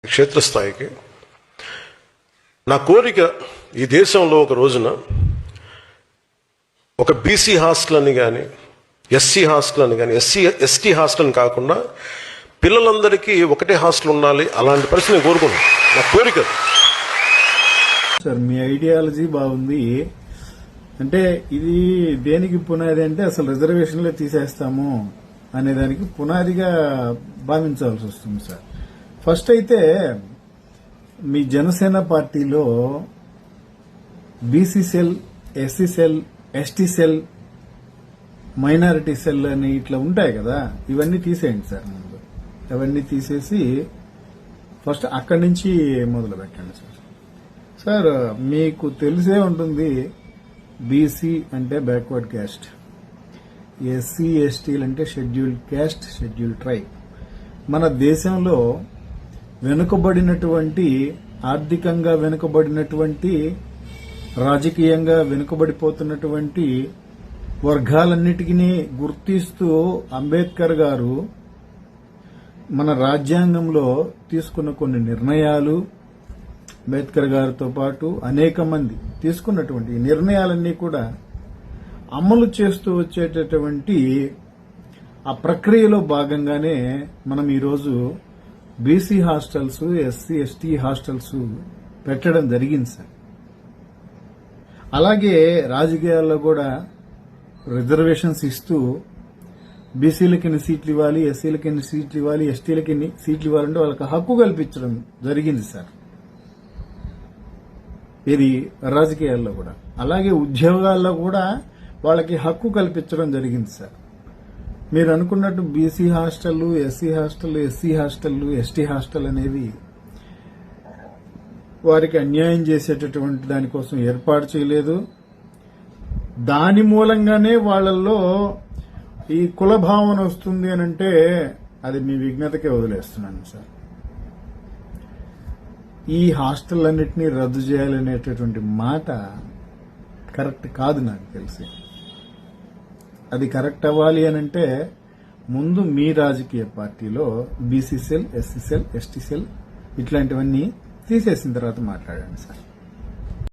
క్షేత్రస్థాయికి నా కోరిక ఈ దేశంలో ఒక రోజున ఒక బీసీ హాస్టల్ అని కానీ ఎస్సీ హాస్టల్ అని కానీ ఎస్టీ హాస్టల్ అని కాకుండా పిల్లలందరికీ ఒకటే హాస్టల్ ఉండాలి. అలాంటి పరిస్థితి నేను కోరుకున్నాను. నా కోరిక సార్. మీ ఐడియాలజీ బాగుంది. అంటే ఇది దేనికి పునాది అంటే అసలు రిజర్వేషన్లే తీసేస్తాము అనేదానికి పునాదిగా భావించాల్సి వస్తుంది సార్. ఫస్ట్ అయితే మీ జనసేన పార్టీలో BC cell, SC cell, ST cell, minority cell అని ఇట్లా ఉంటాయి కదా, ఇవన్నీ తీసేయండి సార్. ముందు అవన్నీ తీసేసి ఫస్ట్ అక్కడి నుంచి మొదలు పెట్టండి సార్. సార్ మీకు తెలిసే ఉంటుంది, బీసీ అంటే బ్యాక్వర్డ్ క్యాస్ట్, ఎస్సీ ఎస్టీలు అంటే షెడ్యూల్డ్ క్యాస్ట్, షెడ్యూల్డ్ ట్రైబ్. మన దేశంలో వెనుకబడినటువంటి, ఆర్థికంగా వెనుకబడినటువంటి, రాజకీయంగా వెనుకబడిపోతున్నటువంటి వర్గాలన్నిటికీ గుర్తిస్తూ అంబేద్కర్ గారు మన రాజ్యాంగంలో తీసుకున్న కొన్ని నిర్ణయాలు, అంబేద్కర్ గారితో పాటు అనేక మంది తీసుకున్నటువంటి నిర్ణయాలన్నీ కూడా అమలు చేస్తూ వచ్చేటటువంటి ఆ ప్రక్రియలో భాగంగానే మనం ఈరోజు BC hostels, SC ST hostels పెట్టడం జరిగింది సార్. అలాగే రాజకీయాల్లో కూడా రిజర్వేషన్స్ ఇస్తూ బీసీలకి ఎన్ని సీట్లు ఇవ్వాలి, ఎస్సీలకి ఎన్ని సీట్లు ఇవ్వాలి, ఎస్టీలకి ఎన్ని సీట్లు ఇవ్వాలంటే వాళ్ళకి హక్కు కల్పించడం జరిగింది సార్. ఇది రాజకీయాల్లో కూడా. అలాగే ఉద్యోగాల్లో కూడా వాళ్ళకి హక్కు కల్పించడం జరిగింది సార్. మీరు అనుకున్నట్టు BC hostel, SC hostel, SC hostel, ST hostel అనేవి వారికి అన్యాయం చేసేటటువంటి దానికోసం ఏర్పాటు చేయలేదు. దాని మూలంగానే వాళ్ళల్లో ఈ కుల భావన వస్తుంది అని అంటే అది మీ విజ్ఞతకే వదిలేస్తున్నాను సార్. ఈ హాస్టల్ అన్నిటినీ రద్దు చేయాలనేటటువంటి మాట కరెక్ట్ కాదు నాకు తెలిసి. అది కరెక్ట్ అవ్వాలి అని అంటే ముందు మీ రాజకీయ పార్టీలో BC cell, SC cell, ST cell ఇట్లాంటివన్నీ తీసేసిన తర్వాత మాట్లాడండి సార్.